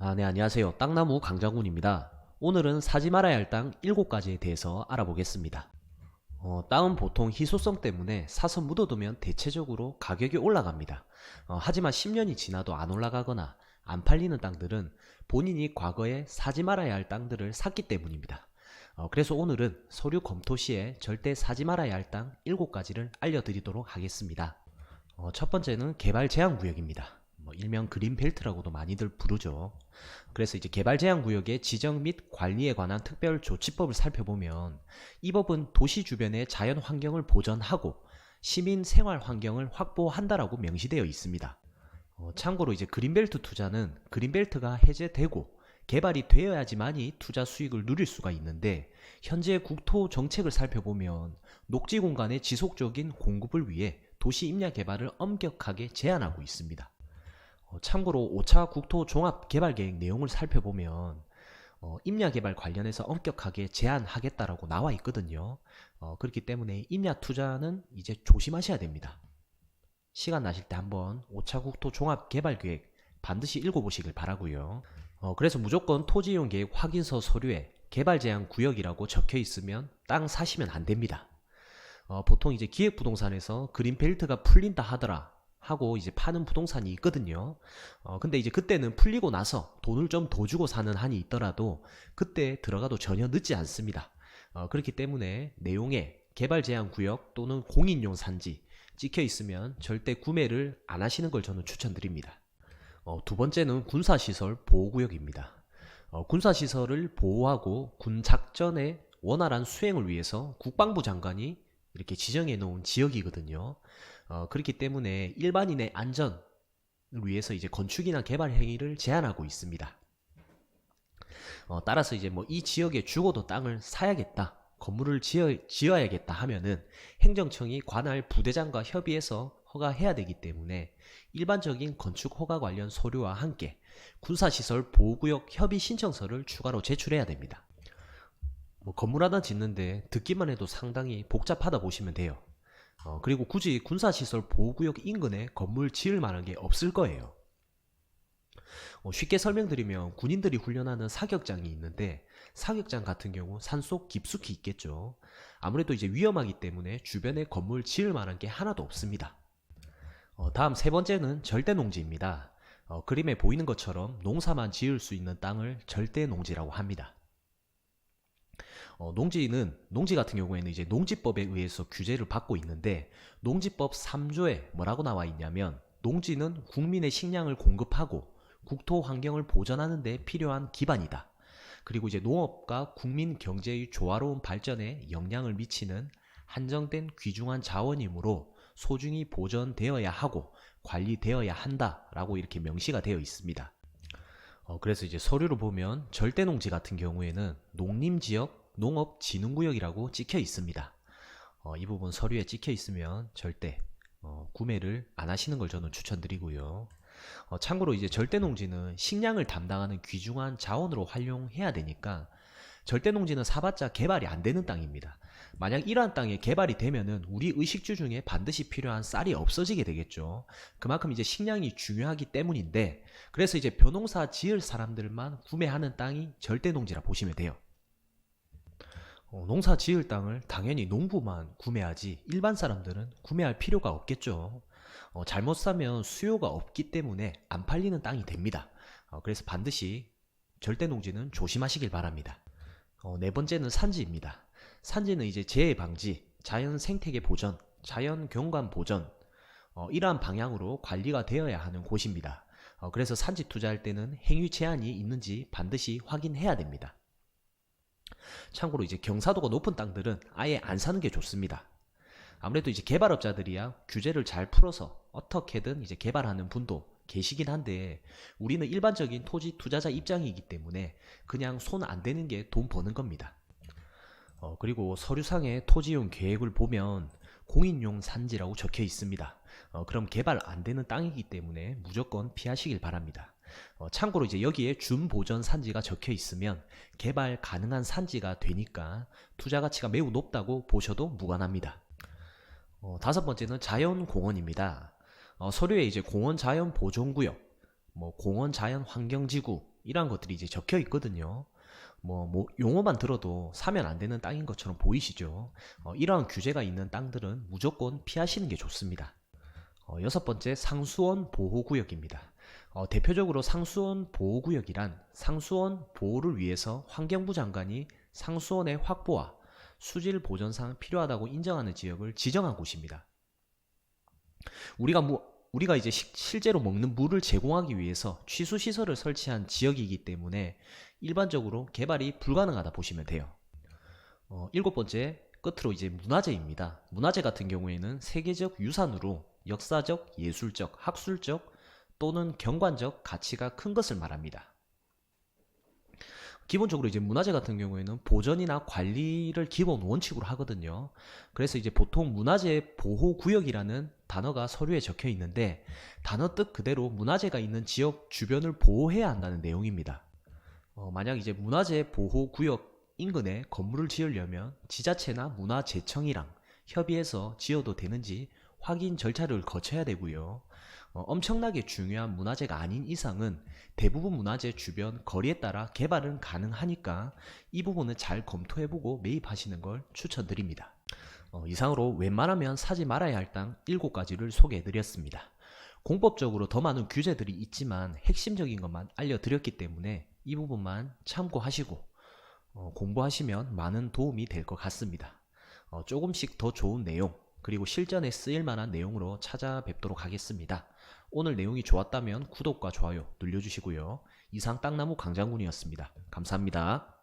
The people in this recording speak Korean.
네, 안녕하세요. 땅나무 강장군입니다. 오늘은 사지 말아야 할 땅 7가지에 대해서 알아보겠습니다. 땅은 보통 희소성 때문에 사서 묻어두면 대체적으로 가격이 올라갑니다. 하지만 10년이 지나도 안 올라가거나 안 팔리는 땅들은 본인이 과거에 사지 말아야 할 땅들을 샀기 때문입니다. 그래서 오늘은 서류 검토 시에 절대 사지 말아야 할 땅 7가지를 알려드리도록 하겠습니다. 첫 번째는 개발 제한 구역입니다. 일명 그린벨트라고도 많이들 부르죠. 그래서 이제 개발 제한 구역의 지정 및 관리에 관한 특별 조치법을 살펴보면 이 법은 도시 주변의 자연 환경을 보전하고 시민 생활 환경을 확보한다라고 명시되어 있습니다. 참고로 이제 그린벨트 투자는 그린벨트가 해제되고 개발이 되어야지만이 투자 수익을 누릴 수가 있는데, 현재 국토 정책을 살펴보면 녹지 공간의 지속적인 공급을 위해 도시 임야 개발을 엄격하게 제한하고 있습니다. 참고로 5차 국토 종합 개발 계획 내용을 살펴보면 임야 개발 관련해서 엄격하게 제한하겠다라고 나와 있거든요. 그렇기 때문에 임야 투자는 이제 조심하셔야 됩니다. 시간 나실 때 한번 5차 국토 종합 개발 계획 반드시 읽어보시길 바라고요. 그래서 무조건 토지 이용 계획 확인서 서류에 개발 제한 구역이라고 적혀 있으면 땅 사시면 안 됩니다. 보통 이제 기획부동산에서 그린벨트가 풀린다 하더라 하고 이제 파는 부동산이 있거든요. 근데 이제 그때는 풀리고 나서 돈을 좀 더 주고 사는 한이 있더라도 그때 들어가도 전혀 늦지 않습니다. 그렇기 때문에 내용에 개발 제한 구역 또는 공인용 산지 찍혀 있으면 절대 구매를 안 하시는 걸 저는 추천드립니다. 두 번째는 군사시설 보호구역입니다. 군사시설을 보호하고 군 작전의 원활한 수행을 위해서 국방부 장관이 이렇게 지정해 놓은 지역이거든요. 그렇기 때문에 일반인의 안전을 위해서 이제 건축이나 개발 행위를 제한하고 있습니다. 따라서 이제 뭐 이 지역에 죽어도 땅을 사야겠다, 건물을 지어야겠다 하면은 행정청이 관할 부대장과 협의해서 허가해야 되기 때문에 일반적인 건축 허가 관련 서류와 함께 군사시설 보호구역 협의 신청서를 추가로 제출해야 됩니다. 건물 하나 짓는데 듣기만 해도 상당히 복잡하다 보시면 돼요. 그리고 굳이 군사시설 보호구역 인근에 건물 지을 만한 게 없을 거예요. 쉽게 설명드리면 군인들이 훈련하는 사격장이 있는데, 사격장 같은 경우 산속 깊숙이 있겠죠. 아무래도 이제 위험하기 때문에 주변에 건물 지을 만한 게 하나도 없습니다. 다음 세 번째는 절대농지입니다. 그림에 보이는 것처럼 농사만 지을 수 있는 땅을 절대농지라고 합니다. 농지 같은 경우에는 이제 농지법에 의해서 규제를 받고 있는데, 농지법 3조에 뭐라고 나와 있냐면 농지는 국민의 식량을 공급하고 국토 환경을 보전하는 데 필요한 기반이다. 그리고 이제 농업과 국민 경제의 조화로운 발전에 영향을 미치는 한정된 귀중한 자원이므로 소중히 보존되어야 하고 관리되어야 한다라고 이렇게 명시가 되어 있습니다. 그래서 이제 서류를 보면 절대농지 같은 경우에는 농림지역 농업진흥구역이라고 찍혀 있습니다. 이 부분 서류에 찍혀 있으면 절대 구매를 안 하시는 걸 저는 추천드리고요. 참고로 이제 절대농지는 식량을 담당하는 귀중한 자원으로 활용해야 되니까 절대농지는 사봤자 개발이 안 되는 땅입니다. 만약 이러한 땅에 개발이 되면은 우리 의식주 중에 반드시 필요한 쌀이 없어지게 되겠죠. 그만큼 이제 식량이 중요하기 때문인데, 그래서 이제 벼농사 지을 사람들만 구매하는 땅이 절대농지라 보시면 돼요. 농사 지을 땅을 당연히 농부만 구매하지 일반 사람들은 구매할 필요가 없겠죠. 잘못 사면 수요가 없기 때문에 안 팔리는 땅이 됩니다. 그래서 반드시 절대농지는 조심하시길 바랍니다. 네 번째는 산지입니다. 산지는 이제 재해 방지, 자연 생태계 보전, 자연 경관 보전, 이러한 방향으로 관리가 되어야 하는 곳입니다. 그래서 산지 투자할 때는 행위 제한이 있는지 반드시 확인해야 됩니다. 참고로 이제 경사도가 높은 땅들은 아예 안 사는 게 좋습니다. 아무래도 이제 개발업자들이야 규제를 잘 풀어서 어떻게든 이제 개발하는 분도 계시긴 한데, 우리는 일반적인 토지 투자자 입장이기 때문에 그냥 손 안 대는 게 돈 버는 겁니다. 그리고 서류상의 토지용 계획을 보면 공인용 산지라고 적혀 있습니다. 그럼 개발 안 되는 땅이기 때문에 무조건 피하시길 바랍니다. 참고로 이제 여기에 준보전 산지가 적혀 있으면 개발 가능한 산지가 되니까 투자 가치가 매우 높다고 보셔도 무관합니다. 다섯 번째는 자연공원입니다. 서류에 이제 공원자연보존구역, 공원자연환경지구 이러한 것들이 이제 적혀 있거든요. 용어만 들어도 사면 안 되는 땅인 것처럼 보이시죠? 이러한 규제가 있는 땅들은 무조건 피하시는 게 좋습니다. 여섯 번째, 상수원 보호구역입니다. 대표적으로 상수원 보호구역이란 상수원 보호를 위해서 환경부 장관이 상수원의 확보와 수질 보전상 필요하다고 인정하는 지역을 지정한 곳입니다. 우리가 이제 실제로 먹는 물을 제공하기 위해서 취수시설을 설치한 지역이기 때문에 일반적으로 개발이 불가능하다 보시면 돼요. 일곱 번째, 끝으로 이제 문화재입니다. 문화재 같은 경우에는 세계적 유산으로 역사적, 예술적, 학술적 또는 경관적 가치가 큰 것을 말합니다. 기본적으로 이제 문화재 같은 경우에는 보전이나 관리를 기본 원칙으로 하거든요. 그래서 이제 보통 문화재 보호구역이라는 단어가 서류에 적혀 있는데 단어 뜻 그대로 문화재가 있는 지역 주변을 보호해야 한다는 내용입니다. 만약 이제 문화재 보호구역 인근에 건물을 지으려면 지자체나 문화재청이랑 협의해서 지어도 되는지 확인 절차를 거쳐야 되고요. 엄청나게 중요한 문화재가 아닌 이상은 대부분 문화재 주변 거리에 따라 개발은 가능하니까 이 부분은 잘 검토해보고 매입하시는 걸 추천드립니다. 이상으로 웬만하면 사지 말아야 할 땅 7가지를 소개해드렸습니다. 공법적으로 더 많은 규제들이 있지만 핵심적인 것만 알려드렸기 때문에 이 부분만 참고하시고 공부하시면 많은 도움이 될 것 같습니다. 조금씩 더 좋은 내용 그리고 실전에 쓰일 만한 내용으로 찾아뵙도록 하겠습니다. 오늘 내용이 좋았다면 구독과 좋아요 눌러주시고요. 이상 땅나무 강장군이었습니다. 감사합니다.